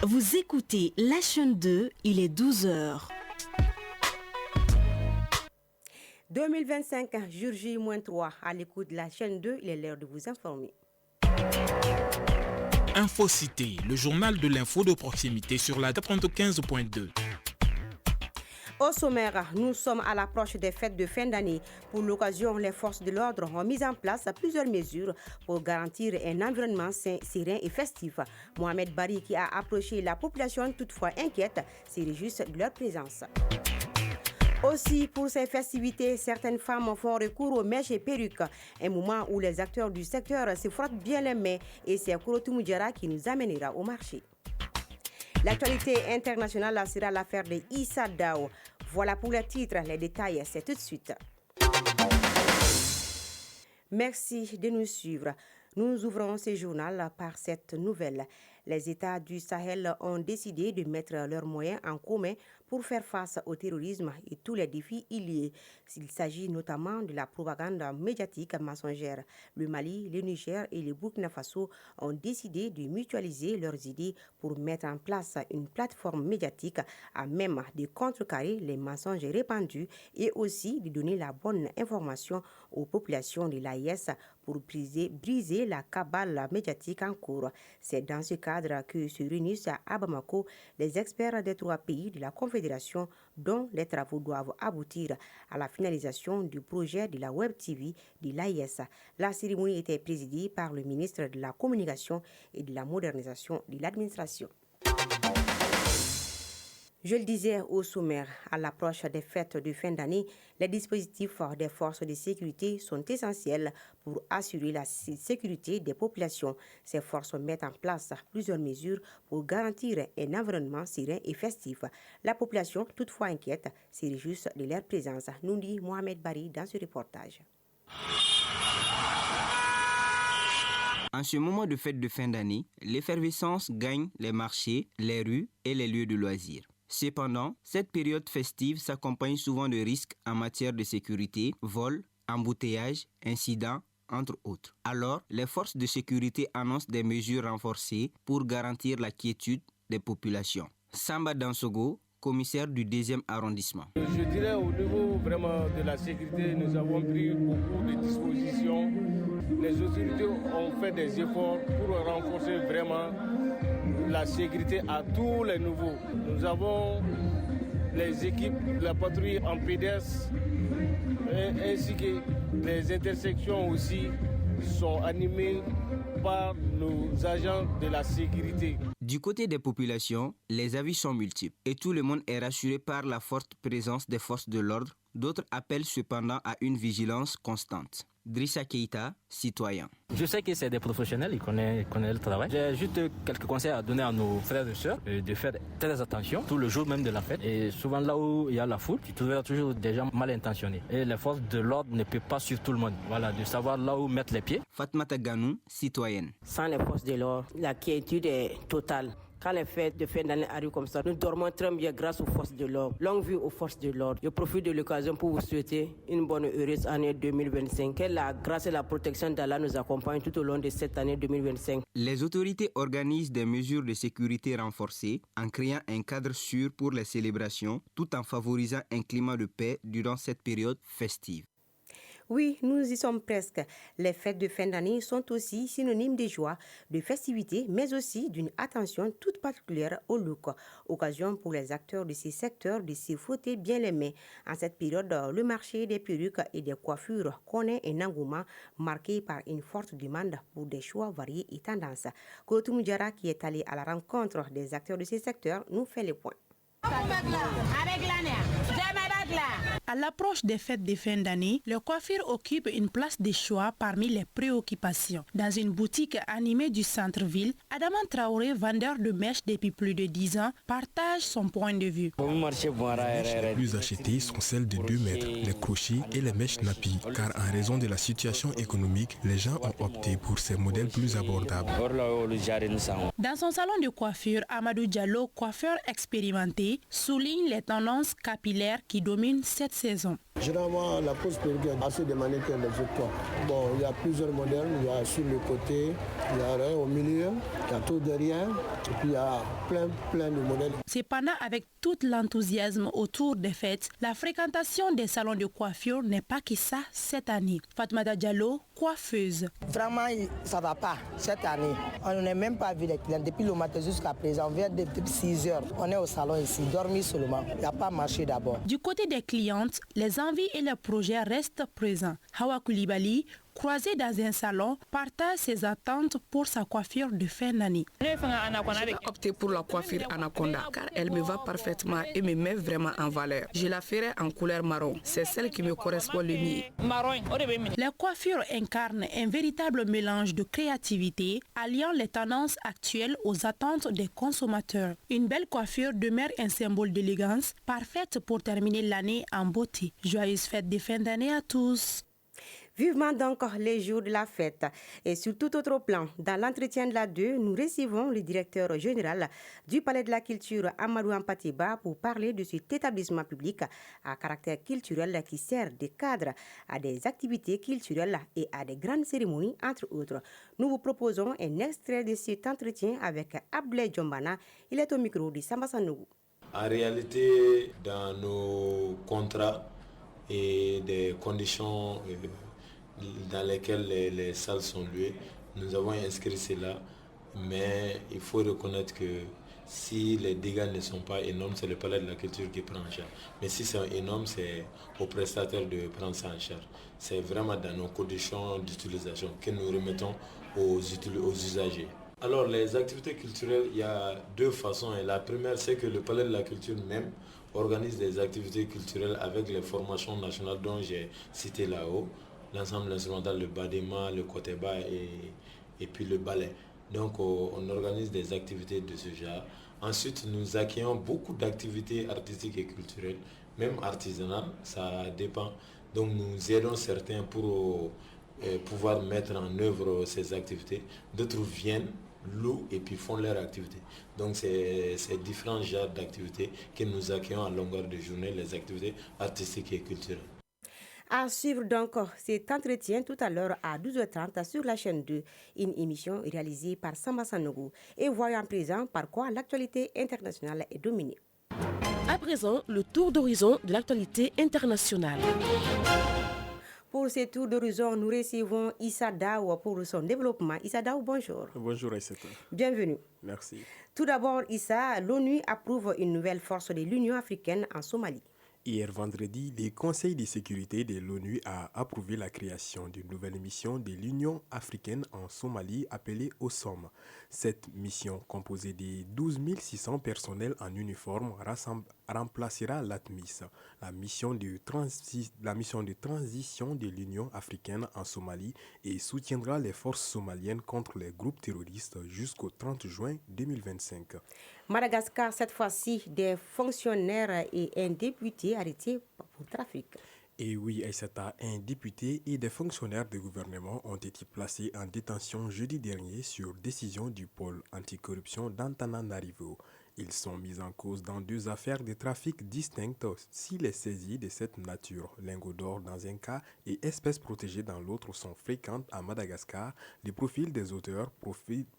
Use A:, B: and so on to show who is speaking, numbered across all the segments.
A: Vous écoutez la chaîne 2, il est 12h.
B: 2025, jour J-3, à l'écoute de la chaîne 2, il est l'heure de vous informer.
C: Infocité, le journal de l'info de proximité sur la 95.2.
B: Au sommaire, nous sommes à l'approche des fêtes de fin d'année. Pour l'occasion, les forces de l'ordre ont mis en place plusieurs mesures pour garantir un environnement sain, serein et festif. Mohamed Bari, qui a approché la population toutefois inquiète, se réjouit de leur présence. Aussi, pour ces festivités, certaines femmes font recours aux mèches et perruques, un moment où les acteurs du secteur se frottent bien les mains, et c'est Kouroutou Moudjara qui nous amènera au marché. L'actualité internationale sera l'affaire de Issa Dao. Voilà pour les titres, les détails, c'est tout de suite. Merci de nous suivre. Nous ouvrons ce journal par cette nouvelle. Les États du Sahel ont décidé de mettre leurs moyens en commun pour faire face au terrorisme et tous les défis y liés. Il s'agit notamment de la propagande médiatique mensongère. Le Mali, le Niger et le Burkina Faso ont décidé de mutualiser leurs idées pour mettre en place une plateforme médiatique à même de contrecarrer les mensonges répandus et aussi de donner la bonne information aux populations de l'AIS pour briser la cabale médiatique en cours. C'est dans ce cadre que se réunissent à Bamako les experts des 3 pays de la Confédération dont les travaux doivent aboutir à la finalisation du projet de la Web TV de l'AIS. La cérémonie était présidée par le ministre de la Communication et de la Modernisation de l'administration. Je le disais au sommaire, à l'approche des fêtes de fin d'année, les dispositifs des forces de sécurité sont essentiels pour assurer la sécurité des populations. Ces forces mettent en place plusieurs mesures pour garantir un environnement serein et festif. La population, toutefois inquiète, se réjouit de leur présence, nous dit Mohamed Bari dans ce reportage.
D: En ce moment de fête de fin d'année, l'effervescence gagne les marchés, les rues et les lieux de loisirs. Cependant, cette période festive s'accompagne souvent de risques en matière de sécurité, vols, embouteillages, incidents, entre autres. Alors, les forces de sécurité annoncent des mesures renforcées pour garantir la quiétude des populations. Samba Dansogo, commissaire du 2e arrondissement.
E: Je dirais au niveau vraiment de la sécurité, nous avons pris beaucoup de dispositions. Les autorités ont fait des efforts pour renforcer vraiment la sécurité à tous les niveaux. Nous avons les équipes, la patrouille en pédestre, ainsi que les intersections aussi sont animées par nos agents de la sécurité.
D: Du côté des populations, les avis sont multiples et tout le monde est rassuré par la forte présence des forces de l'ordre. D'autres appellent cependant à une vigilance constante. Drissa Keita, citoyen.
F: Je sais que c'est des professionnels, ils connaissent le travail. J'ai juste quelques conseils à donner à nos frères et sœurs de faire très attention tout le jour même de la fête. Et souvent là où il y a la foule, tu trouveras toujours des gens mal intentionnés. Et les forces de l'ordre ne peuvent pas suivre tout le monde. Voilà, de savoir là où mettre les pieds.
D: Fatmata Ganou, citoyenne.
G: Sans les forces de l'ordre, la quiétude est totale. Quand les fêtes de fin d'année arrivent comme ça, nous dormons très bien grâce aux forces de l'ordre. Longue vie aux forces de l'ordre. Je profite de l'occasion pour vous souhaiter une bonne et heureuse année 2025. Que la grâce et la protection d'Allah nous accompagnent tout au long de cette année 2025.
D: Les autorités organisent des mesures de sécurité renforcées en créant un cadre sûr pour les célébrations, tout en favorisant un climat de paix durant cette période festive.
B: Oui, nous y sommes presque. Les fêtes de fin d'année sont aussi synonymes de joie, de festivité, mais aussi d'une attention toute particulière au look. Occasion pour les acteurs de ces secteurs de se frotter bien les mains. En cette période, le marché des perruques et des coiffures connaît un engouement marqué par une forte demande pour des choix variés et tendances. Kouroutou Moudjara, qui est allé à la rencontre des acteurs de ces secteurs, nous fait les points.
H: À l'approche des fêtes de fin d'année, le coiffure occupe une place de choix parmi les préoccupations. Dans une boutique animée du centre-ville, Adama Traoré, vendeur de mèches depuis plus de 10 ans, partage son point de vue.
I: Les mèches les plus achetées sont celles de 2 mètres, les crochets et les mèches nappies, car en raison de la situation économique, les gens ont opté pour ces modèles plus abordables.
H: Dans son salon de coiffure, Amadou Diallo, coiffeur expérimenté, souligne les tendances capillaires qui dominent cette saison.
J: Généralement, la pose perruque est assez demandée que les autres toits. Bon, il y a plusieurs modèles. Il y a sur le côté, il y a rien au milieu, il y a tout derrière, et puis il y a plein de modèles.
H: Cependant, avec tout l'enthousiasme autour des fêtes, la fréquentation des salons de coiffure n'est pas que ça cette année. Fatmata Diallo, coiffeuse.
K: Vraiment, ça ne va pas cette année. On n'est même pas vu les clients depuis le matin jusqu'à présent. On vient depuis 6 heures. On est au salon ici, dormir seulement. Il n'y a pas marché d'abord.
H: Du côté des clientes, les envies et les projets restent présents. Hawa Koulibaly, croisée dans un salon, partage ses attentes pour sa coiffure de fin d'année.
L: J'ai opté pour la coiffure Anaconda car elle me va parfaitement et me met vraiment en valeur. Je la ferai en couleur marron. C'est celle qui me correspond le mieux.
H: La coiffure incarne un véritable mélange de créativité, alliant les tendances actuelles aux attentes des consommateurs. Une belle coiffure demeure un symbole d'élégance, parfaite pour terminer l'année en beauté. Joyeuse fête de fin d'année à tous.
B: Vivement donc les jours de la fête. Et sur tout autre plan, dans l'entretien de la 2, nous recevons le directeur général du Palais de la Culture, Amadou Ampateba, pour parler de cet établissement public à caractère culturel qui sert de cadre à des activités culturelles et à des grandes cérémonies, entre autres. Nous vous proposons un extrait de cet entretien avec Abdoulaye Djombana. Il est au micro de Samba Sanougou.
M: En réalité, dans nos contrats et des conditions dans lesquelles les salles sont louées, nous avons inscrit cela, mais il faut reconnaître que si les dégâts ne sont pas énormes, c'est le Palais de la Culture qui prend en charge. Mais si c'est énorme, c'est aux prestataires de prendre ça en charge. C'est vraiment dans nos conditions d'utilisation que nous remettons aux usagers. Alors les activités culturelles, il y a deux façons. Et la première, c'est que le Palais de la Culture même organise des activités culturelles avec les formations nationales dont j'ai cité là-haut. L'ensemble instrumental, le badema, le koteba et puis le ballet. Donc on organise des activités de ce genre. Ensuite, nous accueillons beaucoup d'activités artistiques et culturelles, même artisanales, ça dépend. Donc nous aidons certains pour pouvoir mettre en œuvre ces activités. D'autres viennent, louent et puis font leur activité. Donc c'est différents genres d'activités que nous accueillons à longueur de journée, les activités artistiques et culturelles.
B: À suivre donc cet entretien tout à l'heure à 12h30 sur la chaîne 2, une émission réalisée par Samba Sanougou. Et voyons à présent par quoi l'actualité internationale est dominée.
N: À présent, le tour d'horizon de l'actualité internationale.
B: Pour ce tour d'horizon, nous recevons Issa Daou pour son développement. Issa Daou, bonjour.
O: Bonjour Aïssata.
B: Bienvenue.
O: Merci.
B: Tout d'abord, Issa, l'ONU approuve une nouvelle force de l'Union africaine en Somalie.
O: Hier vendredi, le Conseil de sécurité de l'ONU a approuvé la création d'une nouvelle mission de l'Union africaine en Somalie appelée OSOM. Cette mission, composée de 12 600 personnels en uniforme, remplacera l'ATMIS, la mission de transition de l'Union africaine en Somalie, et soutiendra les forces somaliennes contre les groupes terroristes jusqu'au 30 juin 2025.
B: Madagascar, cette fois-ci, des fonctionnaires et un député arrêtés pour trafic.
O: Et oui, Aïssata, un député et des fonctionnaires de gouvernement ont été placés en détention jeudi dernier sur décision du pôle anticorruption d'Antananarivo. Ils sont mis en cause dans deux affaires de trafic distinctes. Si les saisies de cette nature, lingots d'or dans un cas et espèces protégées dans l'autre, sont fréquentes à Madagascar, les profils des auteurs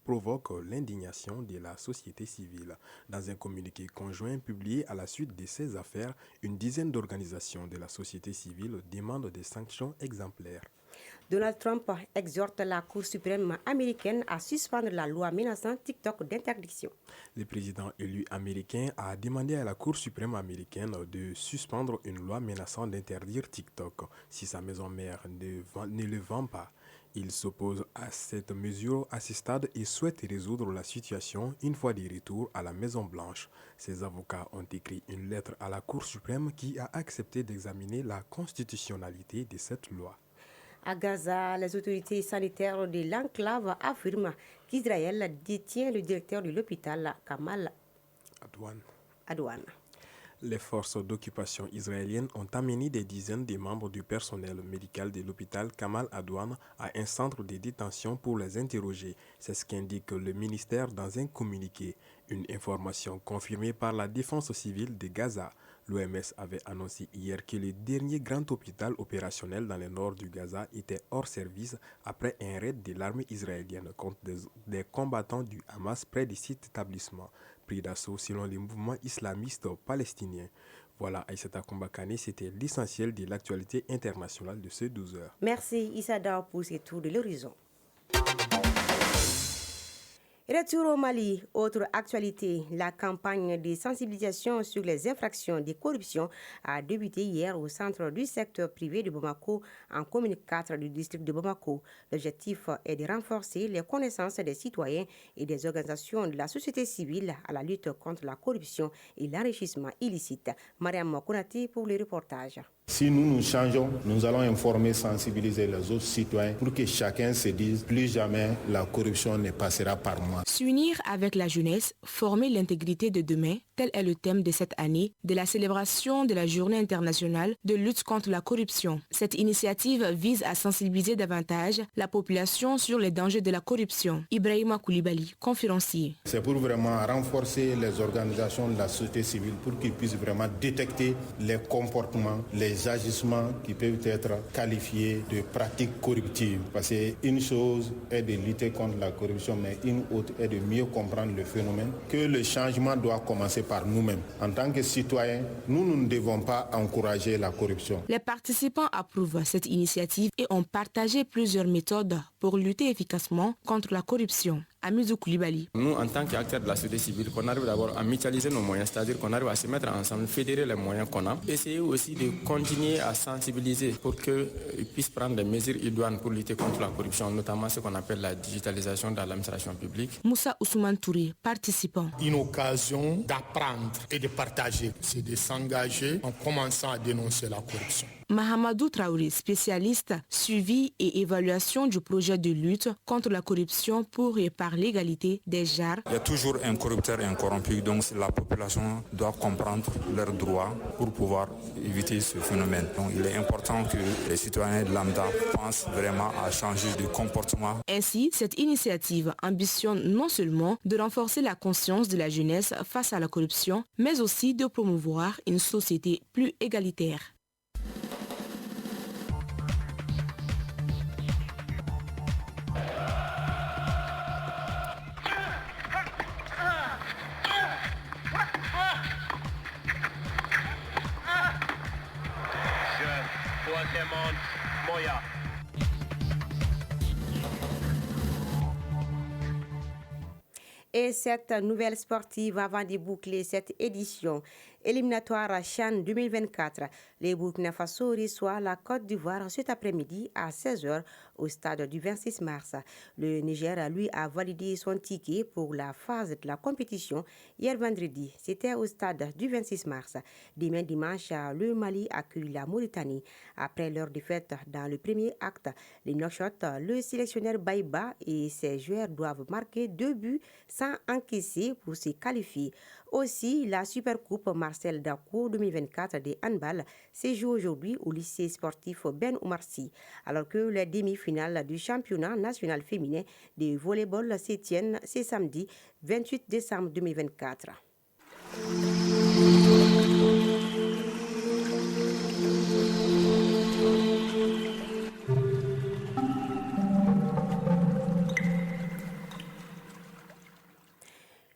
O: provoquent l'indignation de la société civile. Dans un communiqué conjoint publié à la suite de ces affaires, une dizaine d'organisations de la société civile demandent des sanctions exemplaires.
B: Donald Trump exhorte la Cour suprême américaine à suspendre la loi menaçant TikTok d'interdiction.
O: Le président élu américain a demandé à la Cour suprême américaine de suspendre une loi menaçant d'interdire TikTok si sa maison mère ne le vend pas. Il s'oppose à cette mesure à ce stade et souhaite résoudre la situation une fois de retour à la Maison-Blanche. Ses avocats ont écrit une lettre à la Cour suprême qui a accepté d'examiner la constitutionnalité de cette loi.
B: À Gaza, les autorités sanitaires de l'enclave affirment qu'Israël détient le directeur de l'hôpital, Kamal Adwan.
O: Les forces d'occupation israéliennes ont amené des dizaines de membres du personnel médical de l'hôpital Kamal Adwan à un centre de détention pour les interroger. C'est ce qu'indique le ministère dans un communiqué. Une information confirmée par la défense civile de Gaza. L'OMS avait annoncé hier que le dernier grand hôpital opérationnel dans le nord du Gaza était hors service après un raid de l'armée israélienne contre des combattants du Hamas près de cet établissement, pris d'assaut selon les mouvements islamistes palestiniens. Voilà, Aïssata Koumbakane, c'était l'essentiel de l'actualité internationale de ce 12 heures.
B: Merci Issa pour ce tour de l'horizon. Retour au Mali, autre actualité, la campagne de sensibilisation sur les infractions de corruption a débuté hier au centre du secteur privé de Bamako, en commune 4 du district de Bamako. L'objectif est de renforcer les connaissances des citoyens et des organisations de la société civile à la lutte contre la corruption et l'enrichissement illicite. Mariam Konati pour le reportage.
P: Si nous changeons, nous allons informer, sensibiliser les autres citoyens pour que chacun se dise plus jamais la corruption ne passera par moi.
L: S'unir avec la jeunesse, former l'intégrité de demain, tel est le thème de cette année de la célébration de la Journée internationale de lutte contre la corruption. Cette initiative vise à sensibiliser davantage la population sur les dangers de la corruption. Ibrahima Koulibaly, conférencier.
P: C'est pour vraiment renforcer les organisations de la société civile pour qu'ils puissent vraiment détecter les comportements, les agissements qui peuvent être qualifiés de pratiques corruptives. Parce qu'une chose est de lutter contre la corruption, mais une autre est de mieux comprendre le phénomène, que le changement doit commencer par nous-mêmes. En tant que citoyens, nous ne devons pas encourager la corruption.
L: Les participants approuvent cette initiative et ont partagé plusieurs méthodes pour lutter efficacement contre la corruption. Amizou Koulibaly.
Q: Nous, en tant qu'acteurs de la société civile, qu'on arrive d'abord à mutualiser nos moyens, c'est-à-dire qu'on arrive à se mettre ensemble, fédérer les moyens qu'on a, essayer aussi de continuer à sensibiliser pour qu'ils puissent prendre des mesures idoines pour lutter contre la corruption, notamment ce qu'on appelle la digitalisation de l'administration publique.
L: Moussa Ousmane Touré, participant.
R: Une occasion d'apprendre et de partager, c'est de s'engager en commençant à dénoncer la corruption.
L: Mahamadou Traoré, spécialiste suivi et évaluation du projet de lutte contre la corruption pour et par l'égalité des genres.
S: Il y a toujours un corrupteur et un corrompu, donc la population doit comprendre leurs droits pour pouvoir éviter ce phénomène. Donc il est important que les citoyens de lambda pensent vraiment à changer de comportement.
L: Ainsi, cette initiative ambitionne non seulement de renforcer la conscience de la jeunesse face à la corruption, mais aussi de promouvoir une société plus égalitaire.
B: Et cette nouvelle sportive avant de boucler cette édition éliminatoire CHAN 2024. Les Burkina Faso reçoivent la Côte d'Ivoire cet après-midi à 16h au stade du 26 mars. Le Niger, lui, a validé son ticket pour la phase de la compétition hier vendredi. C'était au stade du 26 mars. Demain dimanche, le Mali accueille la Mauritanie. Après leur défaite dans le premier acte, les knock-shots, le sélectionneur Baïba et ses joueurs doivent marquer 2 buts sans encaisser pour se qualifier. Aussi, la Supercoupe Marcel Dakou 2024 de handball se joue aujourd'hui au lycée sportif Ben Oumarsi, alors que les demi-finales du championnat national féminin de volleyball se tiennent ce samedi 28 décembre 2024.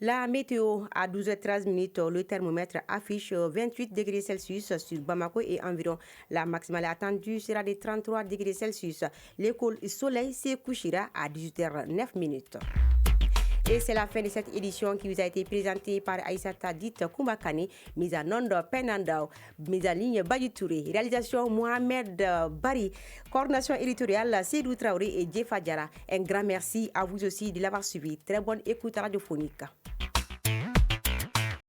B: La météo à 12h13, le thermomètre affiche 28 degrés Celsius sur Bamako et environ. La maximale attendue sera de 33 degrés Celsius. Le soleil se couchera à 18h09. Et c'est la fin de cette édition qui vous a été présentée par Aïssata Dite Koumbakane, mise en onde Penandao, mise en ligne Badi Touré, réalisation Mohamed Bari, coordination éditoriale Seydou Traoré et Jefa Diara. Un grand merci à vous aussi de l'avoir suivi. Très bonne écoute radiophonique.